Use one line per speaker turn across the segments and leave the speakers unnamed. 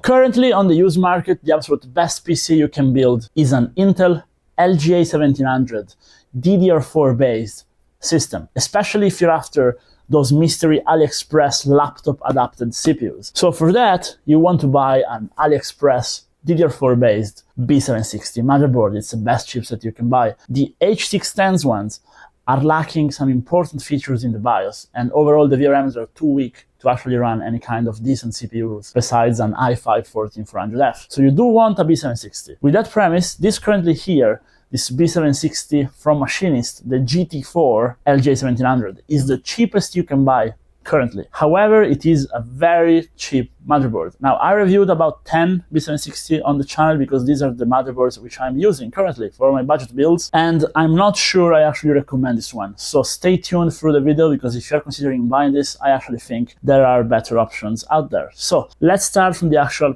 Currently on the used market, the absolute best PC you can build is an Intel LGA 1700 DDR4 based system, especially if you're after those mystery AliExpress laptop adapted CPUs. So for that, you want to buy an AliExpress DDR4 based B760 motherboard. It's the best chipset you can buy. The H610s ones are lacking some important features in the BIOS, and overall the VRMs are too weak to actually run any kind of decent CPUs besides an i5-14400F. So you do want a B760. With that premise, this currently here, this B760 from Machinist, the GT4 LGA 1700, is the cheapest you can buy currently. However, it is a very cheap motherboard. Now, I reviewed about 10 B760 on the channel because these are the motherboards which I'm using currently for my budget builds, and I'm not sure I actually recommend this one. So stay tuned through the video, because if you're considering buying this, I actually think there are better options out there. So let's start from the actual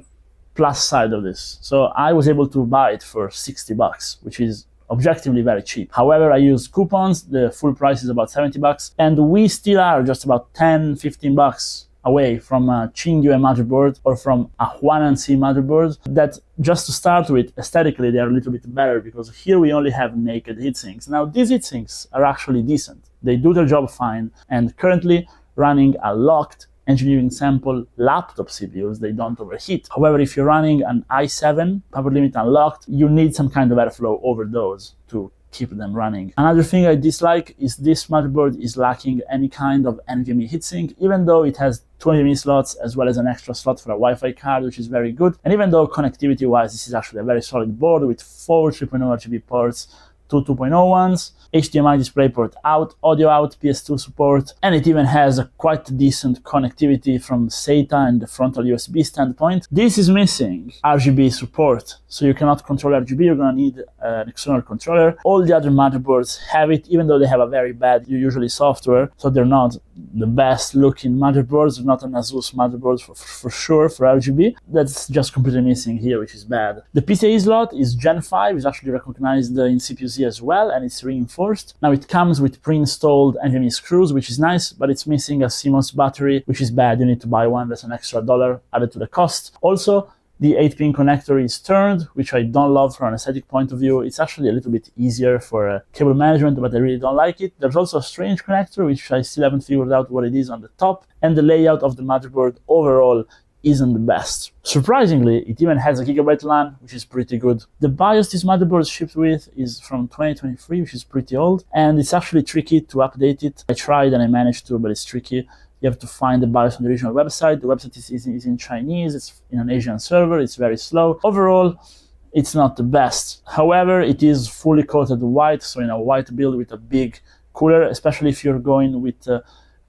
plus side of this. So I was able to buy it for 60 bucks, which is objectively very cheap. However, I use coupons, the full price is about 70 bucks, and we still are just about 10-15 bucks away from a Qingyue motherboard or from a Huanan-C motherboard that, just to start with, aesthetically they are a little bit better, because here we only have naked heatsinks. Now these heatsinks are actually decent. They do their job fine, and currently running a locked engineering sample laptop CPUs, they don't overheat. However, if you're running an i7 power limit unlocked, you need some kind of airflow over those to keep them running. Another thing I dislike is this motherboard is lacking any kind of NVMe heatsink, even though it has 2 NVMe slots as well as an extra slot for a Wi-Fi card, which is very good. And even though connectivity-wise, this is actually a very solid board with 4 3.0 RGB ports, 2 2.0 ones, HDMI DisplayPort out, audio out, PS2 support, and it even has a quite decent connectivity from SATA and the frontal USB standpoint. This is missing RGB support, so you cannot control RGB, you're gonna need an external controller. All the other motherboards have it, even though they have a very bad, usually software, so they're not the best looking motherboards. They're not an Asus motherboard for sure for RGB. That's just completely missing here, which is bad. The PCIe slot is Gen 5, is actually recognized in CPU-Z as well, and it's reinforced. Now it comes with pre-installed NVMe screws, which is nice, but it's missing a CMOS battery, which is bad. You need to buy one. That's an extra $1 added to the cost. Also, the 8-pin connector is turned, which I don't love from an aesthetic point of view. It's actually a little bit easier for cable management, but I really don't like it. There's also a strange connector, which I still haven't figured out what it is on the top, and the layout of the motherboard overall isn't the best. Surprisingly, it even has a gigabyte LAN, which is pretty good. The BIOS this motherboard is shipped with is from 2023, which is pretty old, and it's actually tricky to update it. I tried and I managed to, but it's tricky. You have to find the BIOS on the original website. The website is in Chinese, it's in an Asian server, it's very slow. Overall, it's not the best. However, it is fully coated white, so in a white build with a big cooler, especially if you're going with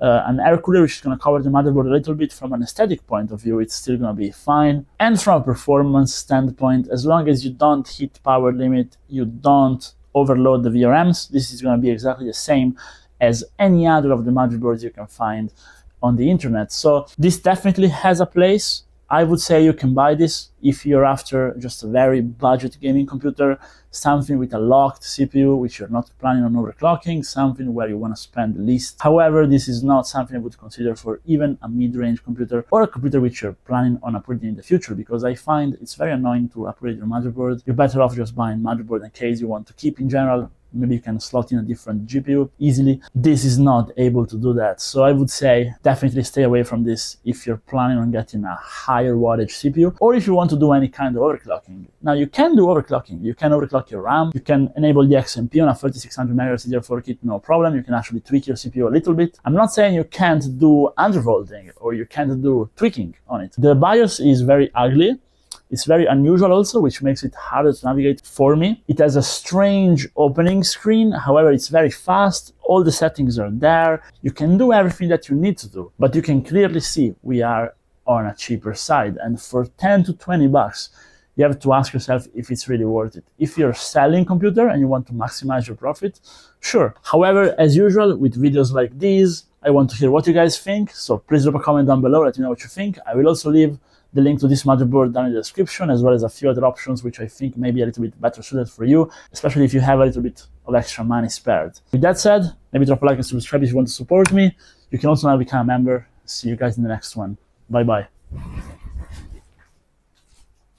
an air cooler, which is going to cover the motherboard a little bit. From an aesthetic point of view, it's still going to be fine. And from a performance standpoint, as long as you don't hit power limit, you don't overload the VRMs, this is going to be exactly the same as any other of the motherboards you can find on the internet. So this definitely has a place. I would say you can buy this if you're after just a very budget gaming computer, something with a locked CPU, which you're not planning on overclocking, something where you want to spend the least. However, this is not something I would consider for even a mid-range computer or a computer which you're planning on upgrading in the future, because I find it's very annoying to upgrade your motherboard. You're better off just buying motherboard in case you want to keep in general. Maybe you can slot in a different GPU easily. This is not able to do that. So I would say definitely stay away from this if you're planning on getting a higher wattage CPU, or if you want to do any kind of overclocking. Now you can do overclocking. You can overclock your RAM. You can enable the XMP on a 3600 MHz DDR4 kit, no problem. You can actually tweak your CPU a little bit. I'm not saying you can't do undervolting or you can't do tweaking on it. The BIOS is very ugly. It's very unusual also, which makes it harder to navigate for me. It has a strange opening screen, however, it's very fast. All the settings are there. You can do everything that you need to do, but you can clearly see we are on a cheaper side. And for 10 to 20 bucks, you have to ask yourself if it's really worth it. If you're selling computer and you want to maximize your profit, sure. However, as usual with videos like these, I want to hear what you guys think. So please drop a comment down below, let me know what you think. I will also leave the link to this motherboard down in the description, as well as a few other options which I think may be a little bit better suited for you, especially if you have a little bit of extra money spared. With that said, maybe drop a like and subscribe if you want to support me. You can also now become a member. See you guys in the next one. Bye bye.